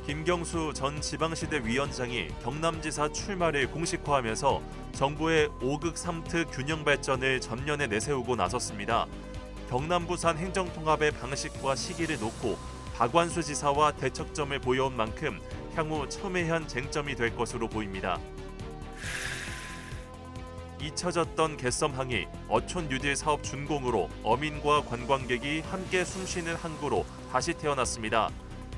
김경수 전 지방시대 위원장이 경남지사 출마를 공식화하면서 정부의 5극 3특 균형 발전을 전면에 내세우고 나섰습니다. 경남 부산 행정통합의 방식과 시기를 놓고 박완수 지사와 대척점을 보여온 만큼 향후 첨예한 쟁점이 될 것으로 보입니다. 잊혀졌던 갯섬항이 어촌 뉴딜 사업 준공으로 어민과 관광객이 함께 숨쉬는 항구로 다시 태어났습니다.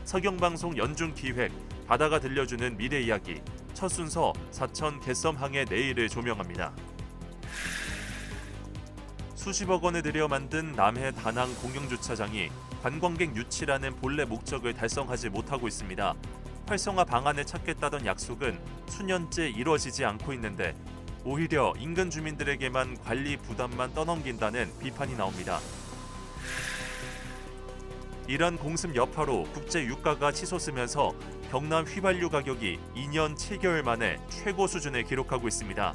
서경방송 연중기획 바다가 들려주는 미래 이야기 첫 순서 사천 갯섬항의 내일을 조명합니다. 수십억 원을 들여 만든 남해 다낭 공영주차장이 관광객 유치라는 본래 목적을 달성하지 못하고 있습니다. 활성화 방안을 찾겠다던 약속은 수년째 이루어지지 않고 있는데 오히려 인근 주민들에게만 관리 부담만 떠넘긴다는 비판이 나옵니다. 이런 공습 여파로 국제 유가가 치솟으면서 경남 휘발유 가격이 2년 7개월 만에 최고 수준을 기록하고 있습니다.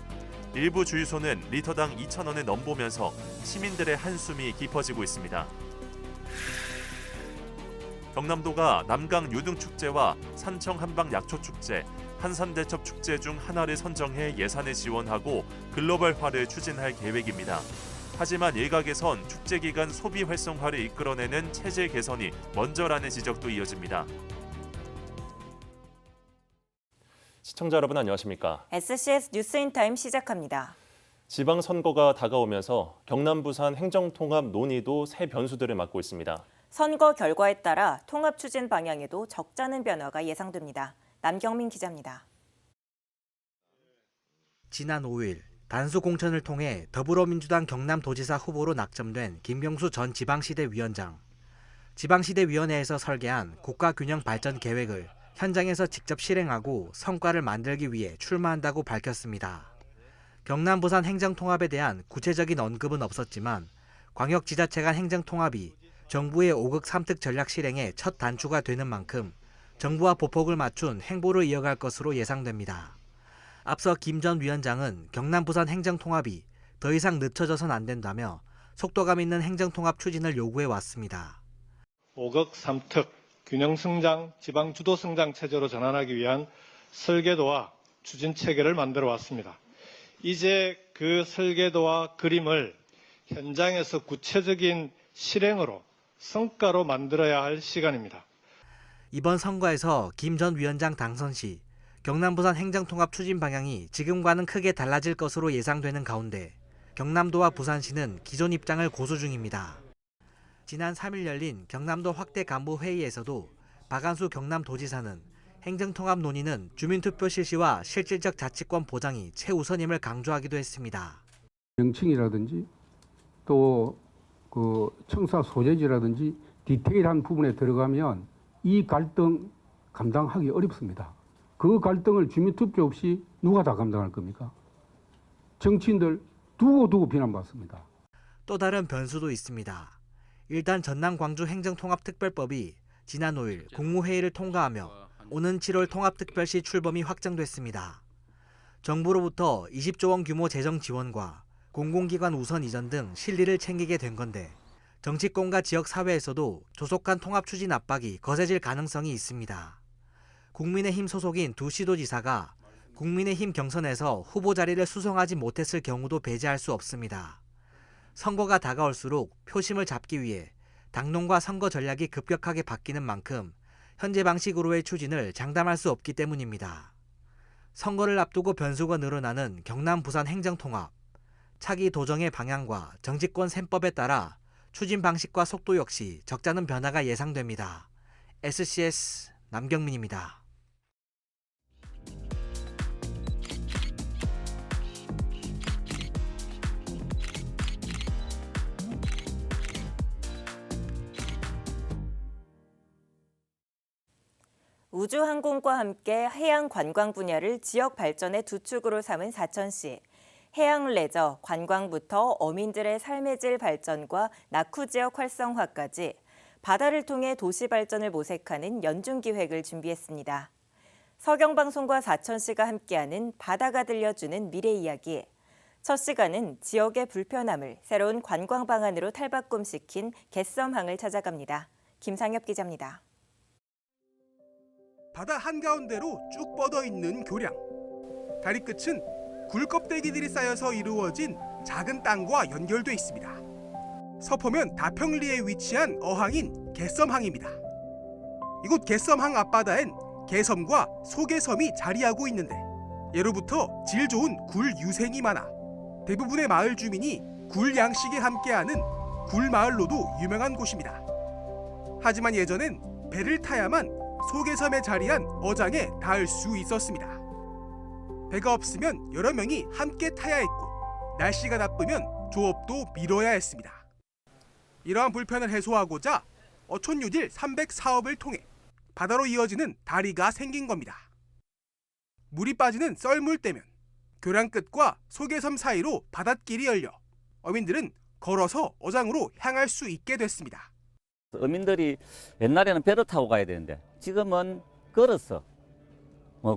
일부 주유소는 리터당 2,000원을 넘보면서 시민들의 한숨이 깊어지고 있습니다. 경남도가 남강 유등축제와 산청 한방약초축제, 한산대첩축제 중 하나를 선정해 예산을 지원하고 글로벌화를 추진할 계획입니다. 하지만 일각에선 축제 기간 소비 활성화를 이끌어내는 체질 개선이 먼저라는 지적도 이어집니다. 시청자 여러분 안녕하십니까? SCS 뉴스인타임 시작합니다. 지방선거가 다가오면서 경남 부산 행정통합 논의도 새 변수들을 맞고 있습니다. 선거 결과에 따라 통합 추진 방향에도 적잖은 변화가 예상됩니다. 남경민 기자입니다. 지난 5일 단수 공천을 통해 더불어민주당 경남도지사 후보로 낙점된 김경수 전 지방시대 위원장. 지방시대위원회에서 설계한 국가균형 발전 계획을 현장에서 직접 실행하고 성과를 만들기 위해 출마한다고 밝혔습니다. 경남 부산 행정통합에 대한 구체적인 언급은 없었지만 광역지자체 간 행정통합이 정부의 5극 3특 전략 실행의 첫 단추가 되는 만큼 정부와 보폭을 맞춘 행보를 이어갈 것으로 예상됩니다. 앞서 김 전 위원장은 경남 부산 행정통합이 더 이상 늦춰져선 안 된다며 속도감 있는 행정통합 추진을 요구해 왔습니다. 5극 3특 균형 성장, 지방 주도 성장 체제로 전환하기 위한 설계도와 추진 체계를 만들어 왔습니다. 이제 그 설계도와 그림을 현장에서 구체적인 실행으로 성과로 만들어야 할 시간입니다. 이번 선거에서 김 전 위원장 당선 시 경남 부산 행정통합 추진 방향이 지금과는 크게 달라질 것으로 예상되는 가운데 경남도와 부산시는 기존 입장을 고수 중입니다. 지난 3일 열린 경남도 확대 간부 회의에서도 박완수 경남도지사는 행정통합 논의는 주민투표 실시와 실질적 자치권 보장이 최우선임을 강조하기도 했습니다. 명칭이라든지 또 그 청사 소재지라든지 디테일한 부분에 들어가면 이 갈등 감당하기 어렵습니다. 그 갈등을 주민투표 없이 누가 다 감당할 겁니까? 정치인들 두고 비난받습니다. 또 다른 변수도 있습니다. 일단 전남 광주 행정통합특별법이 지난 5일 국무회의를 통과하며 오는 7월 통합특별시 출범이 확정됐습니다. 정부로부터 20조 원 규모 재정 지원과 공공기관 우선 이전 등 실리를 챙기게 된 건데 정치권과 지역사회에서도 조속한 통합 추진 압박이 거세질 가능성이 있습니다. 국민의힘 소속인 두 시도지사가 국민의힘 경선에서 후보 자리를 수성하지 못했을 경우도 배제할 수 없습니다. 선거가 다가올수록 표심을 잡기 위해 당론과 선거 전략이 급격하게 바뀌는 만큼 현재 방식으로의 추진을 장담할 수 없기 때문입니다. 선거를 앞두고 변수가 늘어나는 경남 부산 행정통합. 차기 도정의 방향과 정치권 셈법에 따라 추진 방식과 속도 역시 적잖은 변화가 예상됩니다. SCS 남경민입니다. 우주항공과 함께 해양 관광 분야를 지역 발전의 두 축으로 삼은 사천시. 해양 레저, 관광부터 어민들의 삶의 질 발전과 낙후 지역 활성화까지 바다를 통해 도시 발전을 모색하는 연중기획을 준비했습니다. 서경방송과 사천시가 함께하는 바다가 들려주는 미래 이야기. 첫 시간은 지역의 불편함을 새로운 관광 방안으로 탈바꿈시킨 갯섬항을 찾아갑니다. 김상엽 기자입니다. 바다 한가운데로 쭉 뻗어 있는 교량. 다리 끝은 굴 껍데기들이 쌓여서 이루어진 작은 땅과 연결돼 있습니다. 서포면 다평리에 위치한 어항인 개썸항입니다. 이곳 개썸항 앞바다엔 개섬과 소개섬이 자리하고 있는데 예로부터 질 좋은 굴 유생이 많아 대부분의 마을 주민이 굴 양식에 함께하는 굴마을로도 유명한 곳입니다. 하지만 예전엔 배를 타야만 소개섬에 자리한 어장에 닿을 수 있었습니다. 배가 없으면 여러 명이 함께 타야 했고 날씨가 나쁘면 조업도 미뤄야 했습니다. 이러한 불편을 해소하고자 어촌유질 300사업을 통해 바다로 이어지는 다리가 생긴 겁니다. 물이 빠지는 썰물 때면 교량 끝과 소개섬 사이로 바닷길이 열려 어민들은 걸어서 어장으로 향할 수 있게 됐습니다. 어민들이 옛날에는 배를 타고 가야 되는데 지금은 걸어서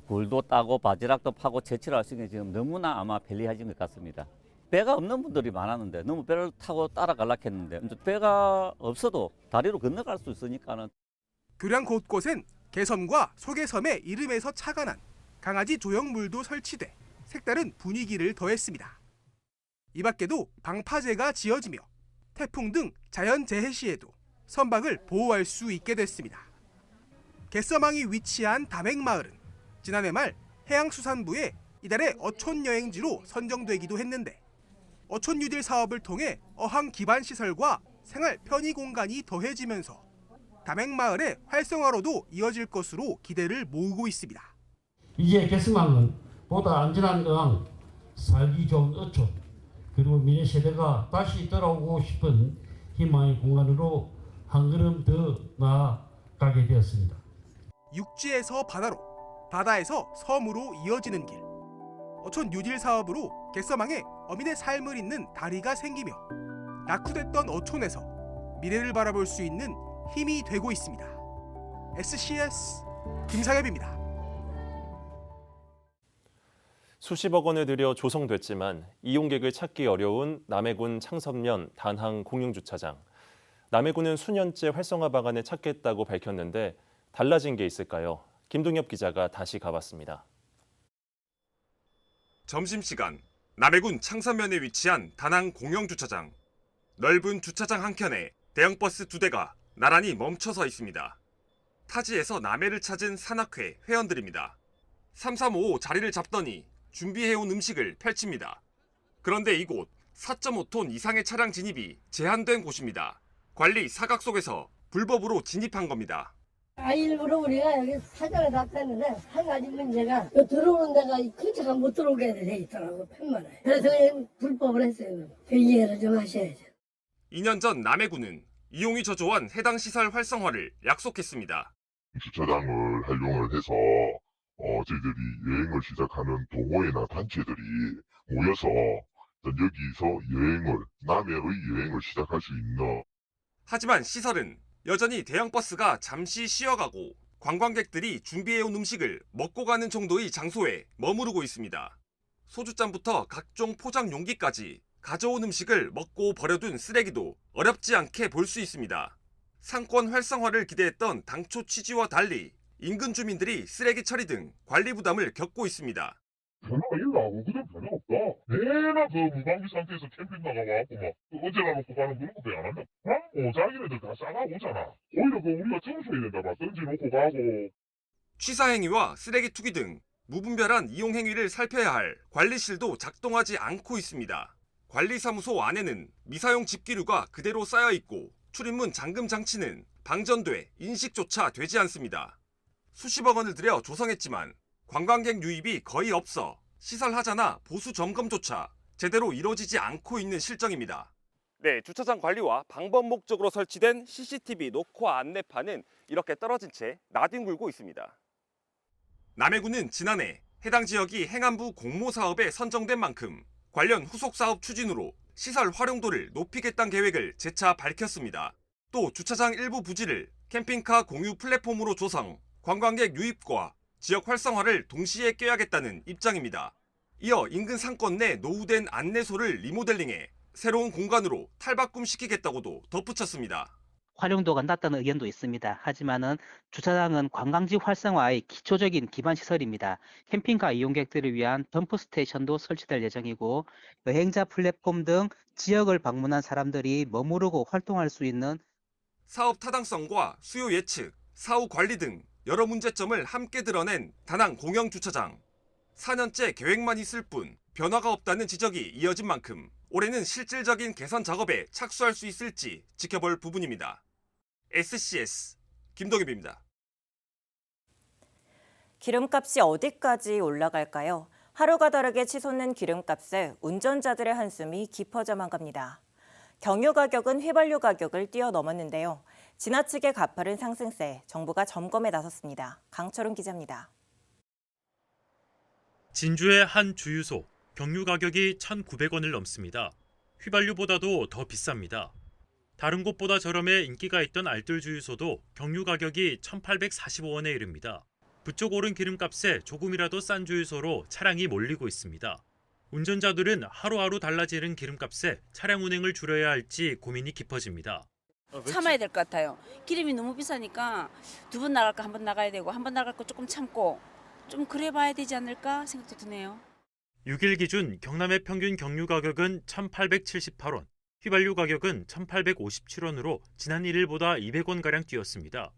굴도 따고 바지락도 파고 채취를 할 수 있는 게 지금 너무나 아마 편리해진 것 같습니다. 배가 없는 분들이 많았는데 너무 배를 타고 따라가려고 했는데 배가 없어도 다리로 건너갈 수 있으니까는. 교량 곳곳엔 개섬과 소개섬의 이름에서 착안한 강아지 조형물도 설치돼 색다른 분위기를 더했습니다. 이 밖에도 방파제가 지어지며 태풍 등 자연재해 시에도 선박을 보호할 수 있게 됐습니다. 개썸항이 위치한 담액마을은 지난해 말 해양수산부의 이달의 어촌여행지로 선정되기도 했는데 어촌유질 사업을 통해 어항 기반 시설과 생활 편의 공간이 더해지면서 담액마을의 활성화로도 이어질 것으로 기대를 모으고 있습니다. 이제 개성항은 보다 안전한 어항, 살기 좋은 어촌, 그리고 미래 세대가 다시 돌아오고 싶은 희망의 공간으로 한 걸음 더 나아가게 되었습니다. 육지에서 바다로, 바다에서 섬으로 이어지는 길. 어촌 뉴딜 사업으로 개썸항에 어민의 삶을 잇는 다리가 생기며 낙후됐던 어촌에서 미래를 바라볼 수 있는 힘이 되고 있습니다. SCS 김상엽입니다. 수십억 원을 들여 조성됐지만 이용객을 찾기 어려운 남해군 창섭면 단항 공영주차장. 남해군은 수년째 활성화 방안을 찾겠다고 밝혔는데 달라진 게 있을까요? 김동엽 기자가 다시 가봤습니다. 점심시간 남해군 창섭면에 위치한 단항 공영주차장. 넓은 주차장 한켠에 대형버스 2대가 나란히 멈춰서 있습니다. 타지에서 남해를 찾은 산악회 회원들입니다. 3355 자리를 잡더니 준비해온 음식을 펼칩니다. 그런데 이곳 4.5톤 이상의 차량 진입이 제한된 곳입니다. 관리 사각 속에서 불법으로 진입한 겁니다. 일부러 우리가 여기 사정을 다 뺐는데 한 가지 문제가 들어오는 데가 큰 차가 못 들어오게 돼 있더라고 편만에. 그래서 그냥 불법을 했어요. 그 이해를 좀 하셔야죠. 2년 전 남해군은 이용이 저조한 해당 시설 활성화를 약속했습니다. 주차장을 활용을 해서 저희들이 여행을 시작하는 동호회나 단체들이 모여서 여기서 남해의 여행을 시작할 수 있는. 하지만 시설은 여전히 대형버스가 잠시 쉬어가고 관광객들이 준비해온 음식을 먹고 가는 정도의 장소에 머무르고 있습니다. 소주잔부터 각종 포장 용기까지 가져온 음식을 먹고 버려둔 쓰레기도 어렵지 않게 볼 수 있습니다. 상권 활성화를 기대했던 당초 취지와 달리 인근 주민들이 쓰레기 처리 등 관리 부담을 겪고 있습니다. 변화가 일로 오거든 변화 없다. 내나 그 무방비 상태에서 캠핑 나가고 막 어제가 놓고 가는 그런 거 왜 안 한다. 자기네들 다 싸가고 오잖아. 오히려 우리가 청소해야 된다. 막 던져놓고 가고. 취사 행위와 쓰레기 투기 등 무분별한 이용 행위를 살펴야 할 관리실도 작동하지 않고 있습니다. 관리사무소 안에는 미사용 집기류가 그대로 쌓여 있고 출입문 잠금 장치는 방전돼 인식조차 되지 않습니다. 수십억 원을 들여 조성했지만 관광객 유입이 거의 없어 시설 하자나 보수 점검조차 제대로 이루어지지 않고 있는 실정입니다. 네, 주차장 관리와 방범 목적으로 설치된 CCTV 녹화 안내판은 이렇게 떨어진 채 나뒹굴고 있습니다. 남해군은 지난해 해당 지역이 행안부 공모 사업에 선정된 만큼 관련 후속 사업 추진으로 시설 활용도를 높이겠다는 계획을 재차 밝혔습니다. 또 주차장 일부 부지를 캠핑카 공유 플랫폼으로 조성, 관광객 유입과 지역 활성화를 동시에 꾀하겠다는 입장입니다. 이어 인근 상권 내 노후된 안내소를 리모델링해 새로운 공간으로 탈바꿈시키겠다고도 덧붙였습니다. 활용도가 낮다는 의견도 있습니다. 하지만은 주차장은 관광지 활성화의 기초적인 기반 시설입니다. 캠핑카 이용객들을 위한 덤프 스테이션도 설치될 예정이고 여행자 플랫폼 등 지역을 방문한 사람들이 머무르고 활동할 수 있는 사업 타당성과 수요 예측, 사후 관리 등 여러 문제점을 함께 드러낸 다낭 공영 주차장. 4년째 계획만 있을 뿐 변화가 없다는 지적이 이어진 만큼 올해는 실질적인 개선 작업에 착수할 수 있을지 지켜볼 부분입니다. SCS 김동엽입니다. 기름값이 어디까지 올라갈까요? 하루가 다르게 치솟는 기름값에 운전자들의 한숨이 깊어져만 갑니다. 경유 가격은 휘발유 가격을 뛰어넘었는데요. 지나치게 가파른 상승세에 정부가 점검에 나섰습니다. 강철훈 기자입니다. 진주의 한 주유소, 경유 가격이 1,900원을 넘습니다. 휘발유보다도 더 비쌉니다. 다른 곳보다 저렴해 인기가 있던 알뜰 주유소도 경유 가격이 1,845원에 이릅니다. 부쩍 오른 기름값에 조금이라도 싼 주유소로 차량이 몰리고 있습니다. 운전자들은 하루하루 달라지는 기름값에 차량 운행을 줄여야 할지 고민이 깊어집니다. 참아야 될 것 같아요. 기름이 너무 비싸니까 2번 나갈 거 1번 나가야 되고 1번 나갈 거 조금 참고 좀 그래 봐야 되지 않을까 생각도 드네요. 6일 기준 경남의 평균 경유 가격은 1,878원, 휘발유 가격은 1,857원으로 지난 1일보다 200원가량 뛰었습니다.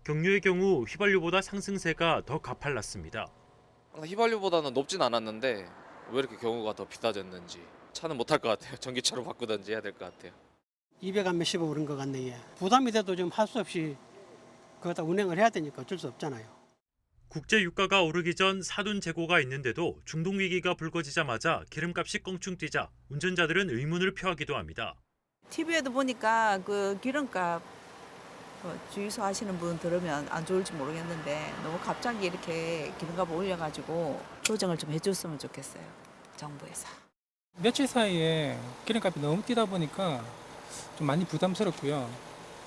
경유의 경우 휘발유보다 상승세가 더 가팔랐습니다. 휘발유보다는 높진 않았는데 왜 이렇게 경유가 더 비싸졌는지 차는 못할 것 같아요. 전기차로 바꾸든지 해야 될 것 같아요. 200한 몇십원 오른 것 같네요. 부담이 돼도 좀 할 수 없이 그거다 운행을 해야 되니까 어쩔 수 없잖아요. 국제 유가가 오르기 전 사둔 재고가 있는데도 중동 위기가 불거지자마자 기름값이 껑충 뛰자 운전자들은 의문을 표하기도 합니다. TV에도 보니까 그 기름값 주유소 하시는 분 들으면 안 좋을지 모르겠는데 너무 갑자기 이렇게 기름값 올려가지고 조정을 좀 해줬으면 좋겠어요. 정부에서. 며칠 사이에 기름값이 너무 뛰다 보니까 좀 많이 부담스럽고요.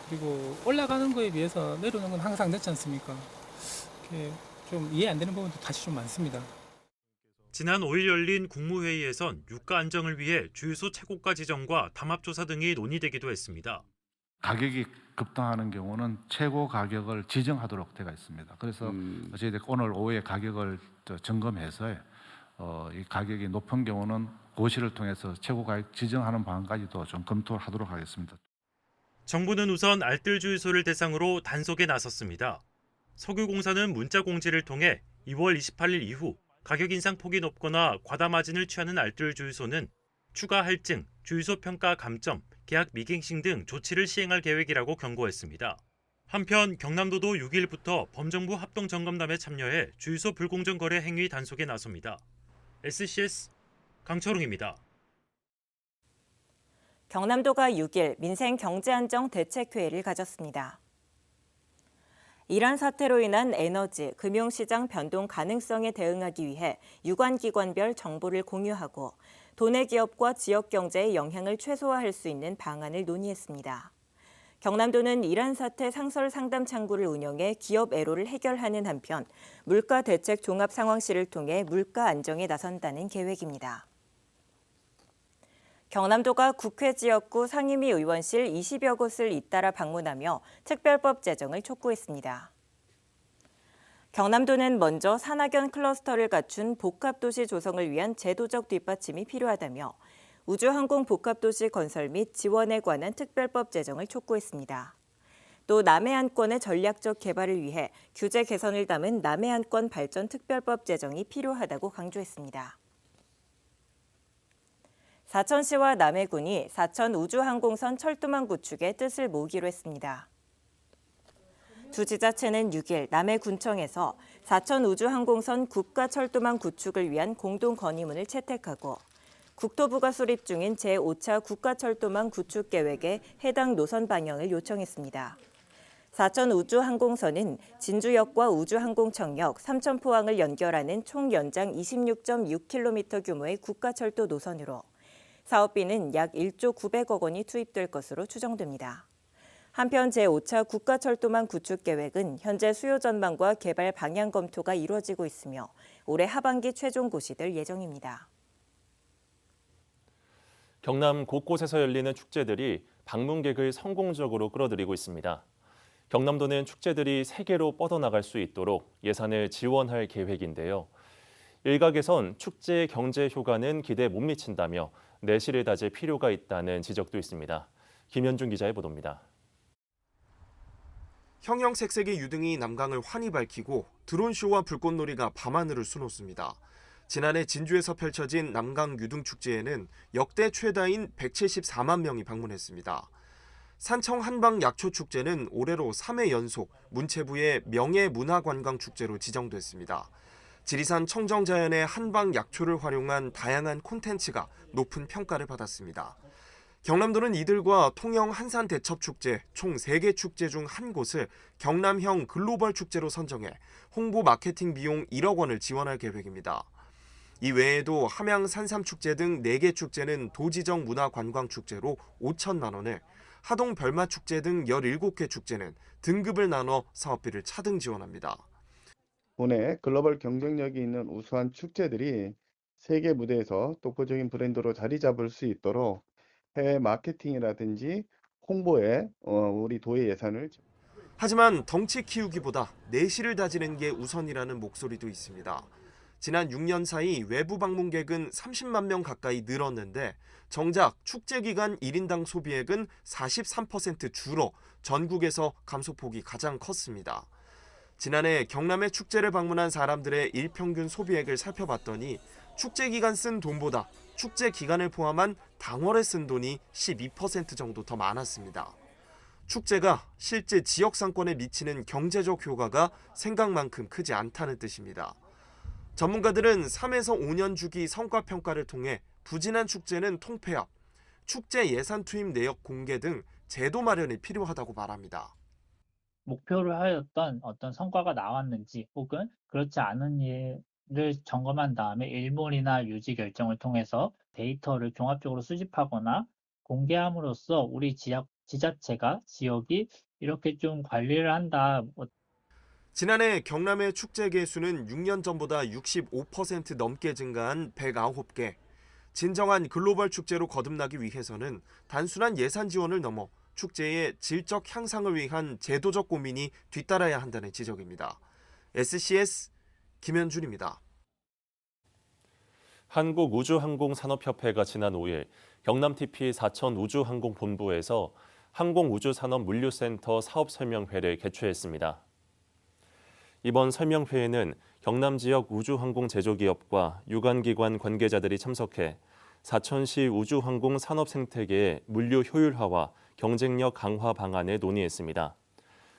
그리고 올라가는 거에 비해서 내려오는 건 항상 늦지 않습니까? 좀 이해 안 되는 부분도 다시 좀 많습니다. 지난 5일 열린 국무회의에선 유가 안정을 위해 주유소 최고가 지정과 담합조사 등이 논의되기도 했습니다. 가격이 급등하는 경우는 최고 가격을 지정하도록 되어 있습니다. 그래서 저희들 오늘 오후에 가격을 점검해서 이 가격이 높은 경우는 고시를 통해서 최고 가격 지정하는 방안까지도 좀 검토하도록 하겠습니다. 정부는 우선 알뜰 주유소를 대상으로 단속에 나섰습니다. 석유공사는 문자 공지를 통해 2월 28일 이후 가격 인상 폭이 높거나 과다 마진을 취하는 알뜰 주유소는 추가 할증, 주유소 평가 감점, 계약 미갱신 등 조치를 시행할 계획이라고 경고했습니다. 한편 경남도도 6일부터 범정부 합동점검단에 참여해 주유소 불공정 거래 행위 단속에 나섭니다. SCS 강철웅입니다. 경남도가 6일 민생경제안정 대책회의를 가졌습니다. 이란 사태로 인한 에너지, 금융시장 변동 가능성에 대응하기 위해 유관기관별 정보를 공유하고 도내 기업과 지역 경제의 영향을 최소화할 수 있는 방안을 논의했습니다. 경남도는 이란 사태 상설 상담 창구를 운영해 기업 애로를 해결하는 한편 물가 대책 종합 상황실을 통해 물가 안정에 나선다는 계획입니다. 경남도가 국회 지역구 상임위 의원실 20여 곳을 잇따라 방문하며 특별법 제정을 촉구했습니다. 경남도는 먼저 산학연 클러스터를 갖춘 복합도시 조성을 위한 제도적 뒷받침이 필요하다며 우주항공 복합도시 건설 및 지원에 관한 특별법 제정을 촉구했습니다. 또 남해안권의 전략적 개발을 위해 규제 개선을 담은 남해안권 발전 특별법 제정이 필요하다고 강조했습니다. 사천시와 남해군이 사천 우주항공선 철도망 구축에 뜻을 모으기로 했습니다. 두 지자체는 6일 남해군청에서 사천 우주항공선 국가철도망 구축을 위한 공동 건의문을 채택하고 국토부가 수립 중인 제5차 국가철도망 구축 계획에 해당 노선 방향을 요청했습니다. 사천 우주항공선은 진주역과 우주항공청역, 삼천포항을 연결하는 총 연장 26.6km 규모의 국가철도 노선으로 사업비는 약 1조 900억 원이 투입될 것으로 추정됩니다. 한편 제5차 국가철도망 구축 계획은 현재 수요 전망과 개발 방향 검토가 이루어지고 있으며 올해 하반기 최종 고시될 예정입니다. 경남 곳곳에서 열리는 축제들이 방문객을 성공적으로 끌어들이고 있습니다. 경남도는 축제들이 세계로 뻗어나갈 수 있도록 예산을 지원할 계획인데요. 일각에선 축제의 경제 효과는 기대에 못 미친다며 내실을 다질 필요가 있다는 지적도 있습니다. 김현준 기자의 보도입니다. 형형색색의 유등이 남강을 환히 밝히고 드론쇼와 불꽃놀이가 밤하늘을 수놓습니다. 지난해 진주에서 펼쳐진 남강 유등축제에는 역대 최다인 174만 명이 방문했습니다. 산청 한방약초축제는 올해로 3회 연속 문체부의 명예문화관광축제로 지정됐습니다. 지리산 청정자연의 한방약초를 활용한 다양한 콘텐츠가 높은 평가를 받았습니다. 경남도는 이들과 통영 한산대첩축제 총 3개 축제 중 한 곳을 경남형 글로벌 축제로 선정해 홍보 마케팅 비용 1억 원을 지원할 계획입니다. 이 외에도 함양 산삼축제 등 4개 축제는 도지정 문화관광축제로 5천만 원을, 하동 별마축제 등 17개 축제는 등급을 나눠 사업비를 차등 지원합니다. 국내 글로벌 경쟁력이 있는 우수한 축제들이 세계 무대에서 독보적인 브랜드로 자리 잡을 수 있도록 해외 마케팅이라든지 홍보에 우리 도의 예산을. 하지만 덩치 키우기보다 내실을 다지는 게 우선이라는 목소리도 있습니다. 지난 6년 사이 외부 방문객은 30만 명 가까이 늘었는데 정작 축제 기간 1인당 소비액은 43% 줄어 전국에서 감소폭이 가장 컸습니다. 지난해 경남의 축제를 방문한 사람들의 일평균 소비액을 살펴봤더니 축제 기간 쓴 돈보다 축제 기간을 포함한 당월에 쓴 돈이 12% 정도 더 많았습니다. 축제가 실제 지역 상권에 미치는 경제적 효과가 생각만큼 크지 않다는 뜻입니다. 전문가들은 3에서 5년 주기 성과평가를 통해 부진한 축제는 통폐합, 축제 예산 투입 내역 공개 등 제도 마련이 필요하다고 말합니다. 목표를 하였던 어떤 성과가 나왔는지 혹은 그렇지 않은 일을 점검한 다음에 일몰이나 유지 결정을 통해서 데이터를 종합적으로 수집하거나 공개함으로써 우리 지자체가 지역이 이렇게 좀 관리를 한다. 지난해 경남의 축제 개수는 6년 전보다 65% 넘게 증가한 109개. 진정한 글로벌 축제로 거듭나기 위해서는 단순한 예산 지원을 넘어 축제의 질적 향상을 위한 제도적 고민이 뒤따라야 한다는 지적입니다. SCS 김현준입니다. 한국우주항공산업협회가 지난 5일 경남TP 사천우주항공본부에서 항공우주산업물류센터 사업설명회를 개최했습니다. 이번 설명회에는 경남 지역 우주항공 제조기업과 유관기관 관계자들이 참석해 사천시 우주항공 산업 생태계의 물류 효율화와 경쟁력 강화 방안을 논의했습니다.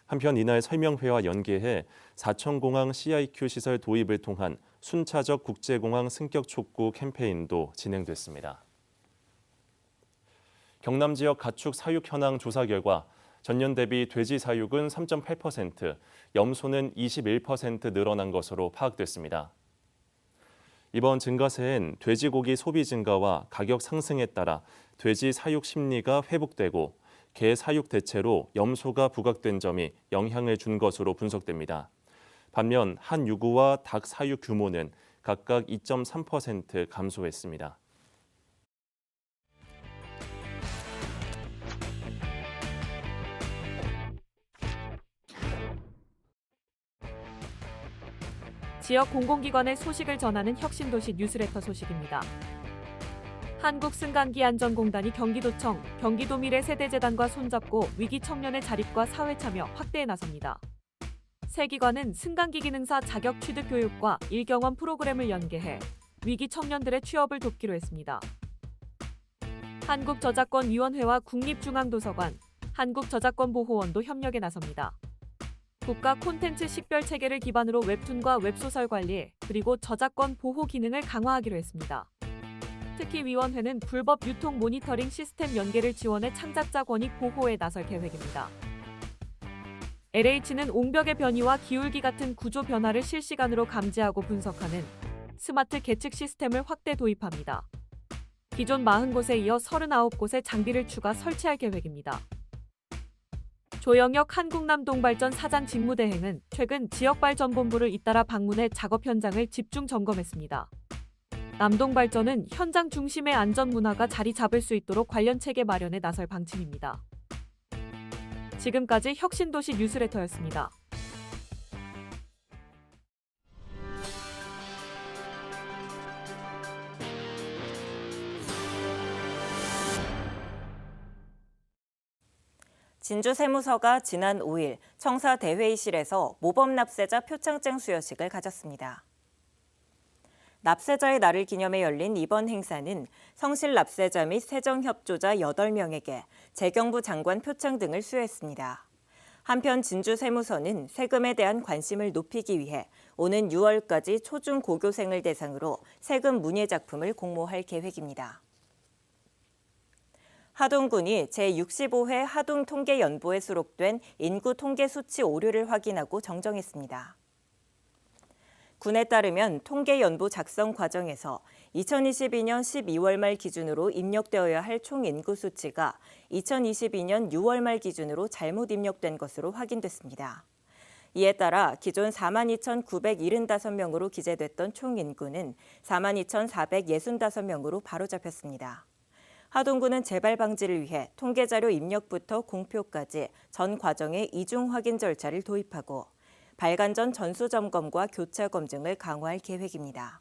한편 이날 설명회와 연계해 사천공항 CIQ 시설 도입을 통한 순차적 국제공항 승격 촉구 캠페인도 진행됐습니다. 경남 지역 가축 사육 현황 조사 결과 전년 대비 돼지 사육은 3.8%, 염소는 21% 늘어난 것으로 파악됐습니다. 이번 증가세엔 돼지고기 소비 증가와 가격 상승에 따라 돼지 사육 심리가 회복되고 개 사육 대체로 염소가 부각된 점이 영향을 준 것으로 분석됩니다. 반면 한 유구와 닭 사육 규모는 각각 2.3% 감소했습니다. 지역 공공기관의 소식을 전하는 혁신도시 뉴스레터 소식입니다. 한국승강기안전공단이 경기도청, 경기도미래세대재단과 손잡고 위기 청년의 자립과 사회참여 확대에 나섭니다. 세 기관은 승강기 기능사 자격 취득 교육과 일경험 프로그램을 연계해 위기 청년들의 취업을 돕기로 했습니다. 한국저작권위원회와 국립중앙도서관, 한국저작권보호원도 협력에 나섭니다. 국가 콘텐츠 식별 체계를 기반으로 웹툰과 웹소설 관리, 그리고 저작권 보호 기능을 강화하기로 했습니다. 특히 위원회는 불법 유통 모니터링 시스템 연계를 지원해 창작자 권익 보호에 나설 계획입니다. LH는 옹벽의 변이와 기울기 같은 구조 변화를 실시간으로 감지하고 분석하는 스마트 계측 시스템을 확대 도입합니다. 기존 40곳에 이어 39곳에 장비를 추가 설치할 계획입니다. 조영혁 한국남동발전 사장 직무대행은 최근 지역발전본부를 잇따라 방문해 작업 현장을 집중 점검했습니다. 남동발전은 현장 중심의 안전 문화가 자리 잡을 수 있도록 관련 체계 마련에 나설 방침입니다. 지금까지 혁신도시 뉴스레터였습니다. 진주세무서가 지난 5일 청사대회의실에서 모범납세자 표창장 수여식을 가졌습니다. 납세자의 날을 기념해 열린 이번 행사는 성실 납세자 및 세정협조자 8명에게 재경부 장관 표창 등을 수여했습니다. 한편 진주세무서는 세금에 대한 관심을 높이기 위해 오는 6월까지 초중고교생을 대상으로 세금 문예 작품을 공모할 계획입니다. 하동군이 제65회 하동통계연보에 수록된 인구 통계 수치 오류를 확인하고 정정했습니다. 군에 따르면 통계연보 작성 과정에서 2022년 12월 말 기준으로 입력되어야 할 총 인구 수치가 2022년 6월 말 기준으로 잘못 입력된 것으로 확인됐습니다. 이에 따라 기존 42,975명으로 기재됐던 총 인구는 42,465명으로 바로잡혔습니다. 하동군은 재발 방지를 위해 통계자료 입력부터 공표까지 전 과정에 이중 확인 절차를 도입하고 발간 전 전수 점검과 교차 검증을 강화할 계획입니다.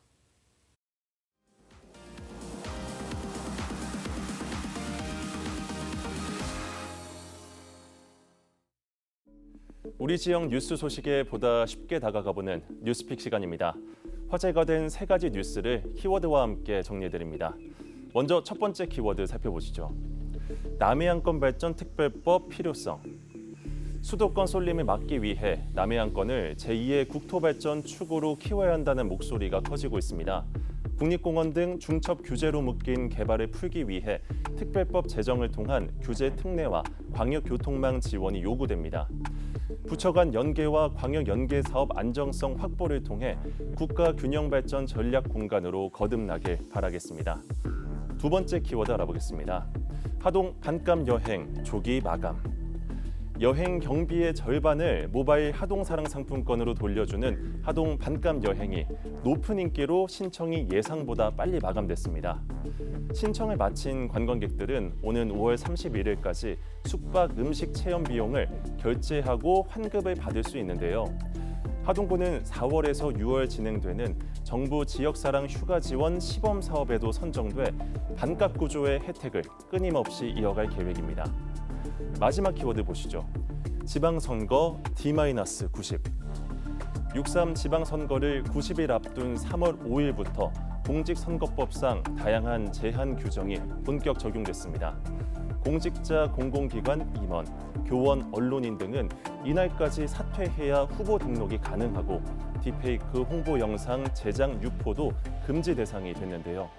우리 지역 뉴스 소식에 보다 쉽게 다가가보는 뉴스픽 시간입니다. 화제가 된 3가지 뉴스를 키워드와 함께 정리해드립니다. 먼저 첫 번째 키워드 살펴보시죠. 남해안권 발전 특별법 필요성. 수도권 쏠림을 막기 위해 남해안권을 제2의 국토발전 축으로 키워야 한다는 목소리가 커지고 있습니다. 국립공원 등 중첩 규제로 묶인 개발을 풀기 위해 특별법 제정을 통한 규제 특례와 광역교통망 지원이 요구됩니다. 부처 간 연계와 광역 연계 사업 안정성 확보를 통해 국가 균형 발전 전략 공간으로 거듭나길 바라겠습니다. 두 번째 키워드 알아보겠습니다. 하동 반값 여행 조기 마감. 여행 경비의 절반을 모바일 하동사랑 상품권으로 돌려주는 하동 반값 여행이 높은 인기로 신청이 예상보다 빨리 마감됐습니다. 신청을 마친 관광객들은 오는 5월 31일까지 숙박 음식 체험 비용을 결제하고 환급을 받을 수 있는데요. 하동구는 4월에서 6월 진행되는 정부 지역사랑 휴가 지원 시범 사업에도 선정돼 반값 구조의 혜택을 끊임없이 이어갈 계획입니다. 마지막 키워드 보시죠. 지방선거 D-90. 6.3 지방선거를 90일 앞둔 3월 5일부터 공직선거법상 다양한 제한 규정이 본격 적용됐습니다. 공직자, 공공기관 임원, 교원, 언론인 등은 이날까지 사퇴해야 후보 등록이 가능하고 딥페이크 홍보 영상 제작 유포도 금지 대상이 됐는데요.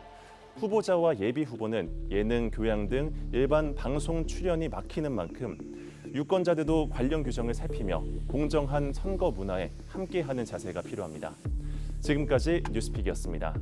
후보자와 예비 후보는 예능, 교양 등 일반 방송 출연이 막히는 만큼 유권자들도 관련 규정을 살피며 공정한 선거 문화에 함께하는 자세가 필요합니다. 지금까지 뉴스픽이었습니다.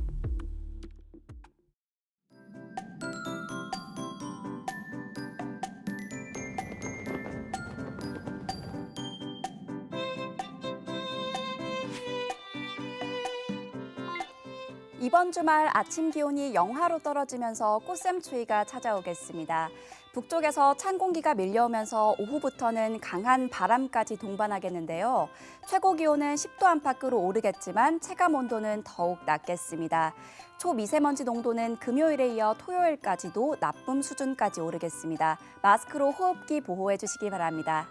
이번 주말 아침 기온이 영하로 떨어지면서 꽃샘추위가 찾아오겠습니다. 북쪽에서 찬 공기가 밀려오면서 오후부터는 강한 바람까지 동반하겠는데요. 최고 기온은 10도 안팎으로 오르겠지만 체감 온도는 더욱 낮겠습니다. 초미세먼지 농도는 금요일에 이어 토요일까지도 나쁨 수준까지 오르겠습니다. 마스크로 호흡기 보호해 주시기 바랍니다.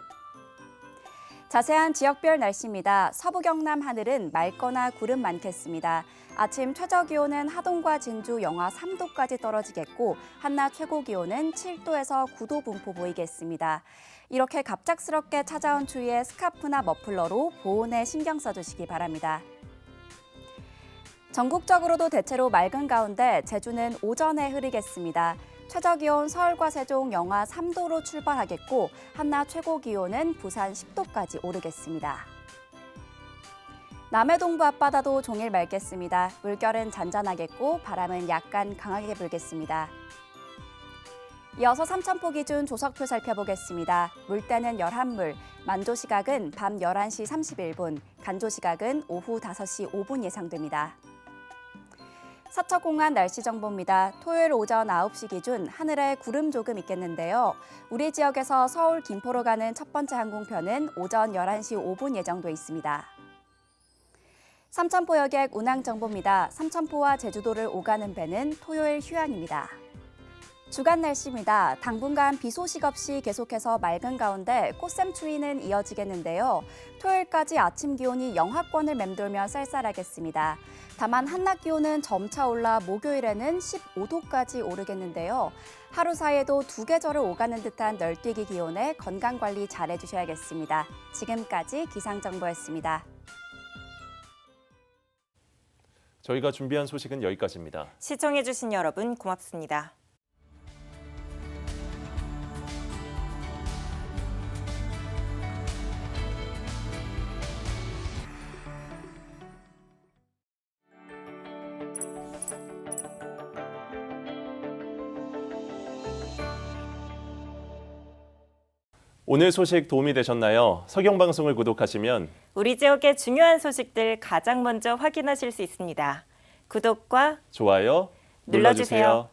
자세한 지역별 날씨입니다. 서부 경남 하늘은 맑거나 구름 많겠습니다. 아침 최저 기온은 하동과 진주 영하 3도까지 떨어지겠고 한낮 최고 기온은 7도에서 9도 분포 보이겠습니다. 이렇게 갑작스럽게 찾아온 추위에 스카프나 머플러로 보온에 신경 써주시기 바랍니다. 전국적으로도 대체로 맑은 가운데 제주는 오전에 흐리겠습니다. 최저 기온 서울과 세종 영하 3도로 출발하겠고 한낮 최고 기온은 부산 10도까지 오르겠습니다. 남해 동부 앞바다도 종일 맑겠습니다. 물결은 잔잔하겠고 바람은 약간 강하게 불겠습니다. 이어서 삼천포 기준 조석표 살펴보겠습니다. 물때는 11물, 만조 시각은 밤 11시 31분, 간조 시각은 오후 5시 5분 예상됩니다. 사척공한 날씨 정보입니다. 토요일 오전 9시 기준 하늘에 구름 조금 있겠는데요. 우리 지역에서 서울 김포로 가는 첫 번째 항공편은 오전 11시 5분 예정돼 있습니다. 삼천포 여객 운항 정보입니다. 삼천포와 제주도를 오가는 배는 토요일 휴양입니다. 주간 날씨입니다. 당분간 비 소식 없이 계속해서 맑은 가운데 꽃샘추위는 이어지겠는데요. 토요일까지 아침 기온이 영하권을 맴돌며 쌀쌀하겠습니다. 다만 한낮 기온은 점차 올라 목요일에는 15도까지 오르겠는데요. 하루 사이에도 두 계절을 오가는 듯한 널뛰기 기온에 건강관리 잘해주셔야겠습니다. 지금까지 기상정보였습니다. 저희가 준비한 소식은 여기까지입니다. 시청해주신 여러분 고맙습니다. 오늘 소식 도움이 되셨나요? 서경방송을 구독하시면 우리 지역의 중요한 소식들 가장 먼저 확인하실 수 있습니다. 구독과 좋아요 눌러주세요.